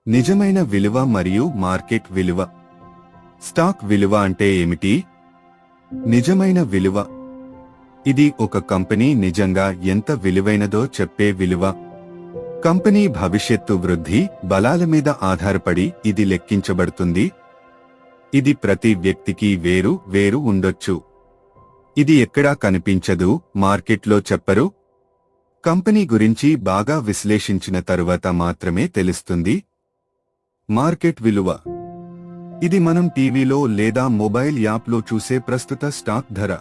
నిజమైన విలువ మరియు మార్కెట్ విలువ. స్టాక్ విలువ అంటే ఏమిటి? నిజమైన విలువ ఇది ఒక కంపెనీ నిజంగా ఎంత విలువైనదో చెప్పే విలువ. కంపెనీ భవిష్యత్తు వృద్ధి బలాల మీద ఆధారపడి ఇది లెక్కించబడుతుంది. ఇది ప్రతి వ్యక్తికి వేరు వేరు ఉండొచ్చు. ఇది ఎక్కడా కనిపించదు, మార్కెట్లో చెప్పరు. కంపెనీ గురించి బాగా విశ్లేషించిన తరువాత మాత్రమే తెలుస్తుంది. మార్కెట్ విలువ ఇది మనం టీవీలో లేదా మొబైల్ యాప్లో చూసే ప్రస్తుత స్టాక్ ధర.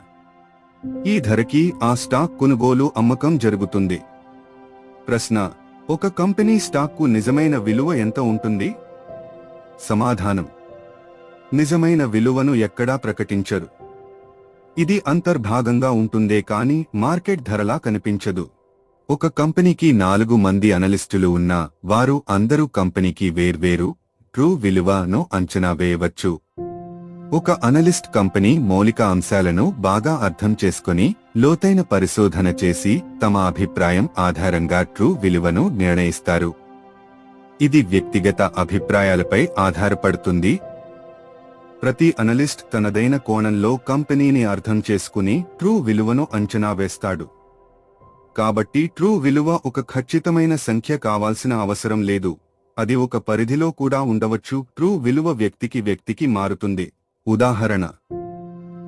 ఈ ధరకి ఆ స్టాక్ కొనుగోలు అమ్మకం జరుగుతుంది. ప్రశ్న: ఒక కంపెనీ స్టాక్కు నిజమైన విలువ ఎంత ఉంటుంది? సమాధానం: నిజమైన విలువను ఎక్కడా ప్రకటించరు. ఇది అంతర్భాగంగా ఉంటుందే కాని మార్కెట్ ధరలా కనిపించదు. ఒక కంపెనీకి 4 మంది అనలిస్టులు ఉన్నా వారు అందరూ కంపెనీకి వేర్వేరు ట్రూ విలువను అంచనా వేయవచ్చు. ఒక అనలిస్ట్ కంపెనీ మౌలిక అంశాలను బాగా అర్థం చేసుకుని లోతైన పరిశోధన చేసి తమ అభిప్రాయం ఆధారంగా ట్రూ విలువను నిర్ణయిస్తారు. ఇది వ్యక్తిగత అభిప్రాయాలపై ఆధారపడుతుంది. ప్రతి అనలిస్ట్ తనదైన కోణంలో కంపెనీని అర్థం చేసుకుని ట్రూ విలువను అంచనా వేస్తాడు. కాబట్టి ట్రూ విలువ ఒక ఖచ్చితమైన సంఖ్య కావాల్సిన అవసరం లేదు. అది ఒక పరిధిలో కూడా ఉండవచ్చు. ట్రూ విలువ వ్యక్తికి వ్యక్తికి మారుతుంది. ఉదాహరణ: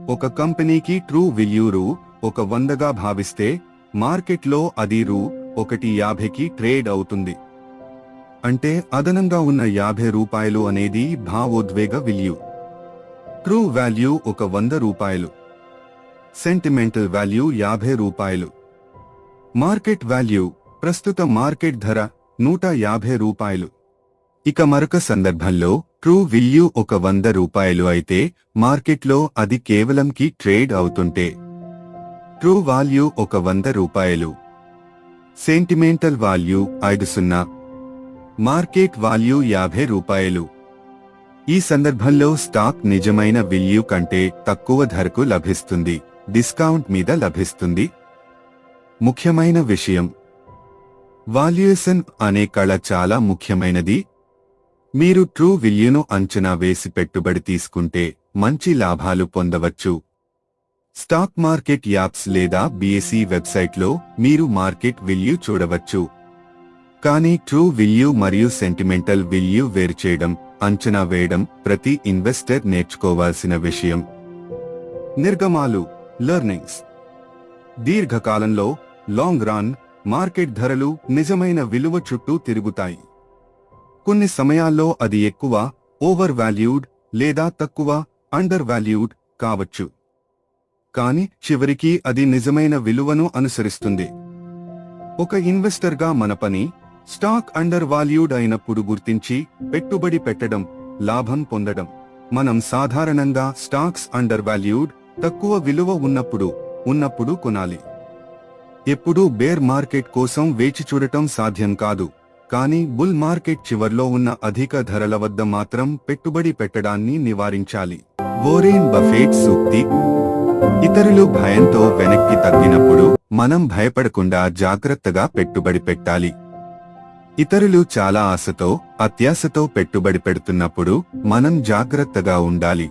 ఒక కంపెనీకి ట్రూ విల్యూ రూ.100గా భావిస్తే మార్కెట్లో అది రూ.150కి ట్రేడ్ అవుతుంది. అంటే అదనంగా ఉన్న రూ.50 అనేది భావోద్వేగ విల్యూ. ట్రూ వాల్యూ రూ.100. సెంటిమెంటల్ వాల్యూ రూ.50. మార్కెట్ వాల్యూ ప్రస్తుత మార్కెట్ ధర రూ.150. ఇక మరొక సందర్భంలో ట్రూ విల్యూ రూ.100 అయితే మార్కెట్లో అది కేవలంకి ట్రేడ్ అవుతుంటే ట్రూ వాల్యూ రూ.100. Sentimental value 50. మార్కెట్ వాల్యూ రూ.50. ఈ సందర్భంలో స్టాక్ నిజమైన విల్యూ కంటే తక్కువ ధరకు లభిస్తుంది, డిస్కౌంట్ మీద లభిస్తుంది. ముఖ్యమైన విషయం: వాల్యుయేషన్ అనే కళ చాలా ముఖ్యమైనది. మీరు ట్రూ విల్యూను అంచనా వేసి పెట్టుబడి తీసుకుంటే మంచి లాభాలు పొందవచ్చు. స్టాక్ మార్కెట్ యాప్స్ లేదా BSE వెబ్సైట్లో మీరు మార్కెట్ విల్యూ చూడవచ్చు. కానీ ట్రూ విల్యూ మరియు సెంటిమెంటల్ విల్యూ వేరుచేయడం, అంచనా వేయడం ప్రతి ఇన్వెస్టర్ నేర్చుకోవాల్సిన విషయం. నిర్గమాలు లెర్నింగ్స్: దీర్ఘకాలంలో లాంగ్ రన్ మార్కెట్ ధరలు నిజమైన విలువ చుట్టూ తిరుగుతాయి. కొన్ని సమయాల్లో అది ఎక్కువ ఓవర్ వాల్యూడ్ లేదా తక్కువ అండర్ వాల్యూడ్ కావచ్చు. కానీ చివరికి అది నిజమైన విలువను అనుసరిస్తుంది. ఒక ఇన్వెస్టర్గా మన పని స్టాక్ అండర్ వాల్యూడ్ అయినప్పుడు గుర్తించి పెట్టుబడి పెట్టడం, లాభం పొందడం. మనం సాధారణంగా స్టాక్స్ అండర్ వాల్యూడ్ తక్కువ విలువ ఉన్నప్పుడు కొనాలి. ఎప్పుడూ బేర్ మార్కెట్ కోసం వేచి చూడటం సాధ్యం కాదు. కానీ బుల్ మార్కెట్ చివర్లో ఉన్న అధిక ధరల వద్ద మాత్రం పెట్టుబడి పెట్టడాన్ని నివారించాలి. వోరెన్ బఫెట్ సూక్తి: ఇతరులు భయంతో వెనక్కి తగ్గినప్పుడు మనం భయపడకుండా జాగ్రత్తగా పెట్టుబడి పెట్టాలి. ఇతరులు చాలా ఆశతో, అత్యాశతో పెట్టుబడి పెడుతున్నప్పుడు మనం జాగ్రత్తగా ఉండాలి.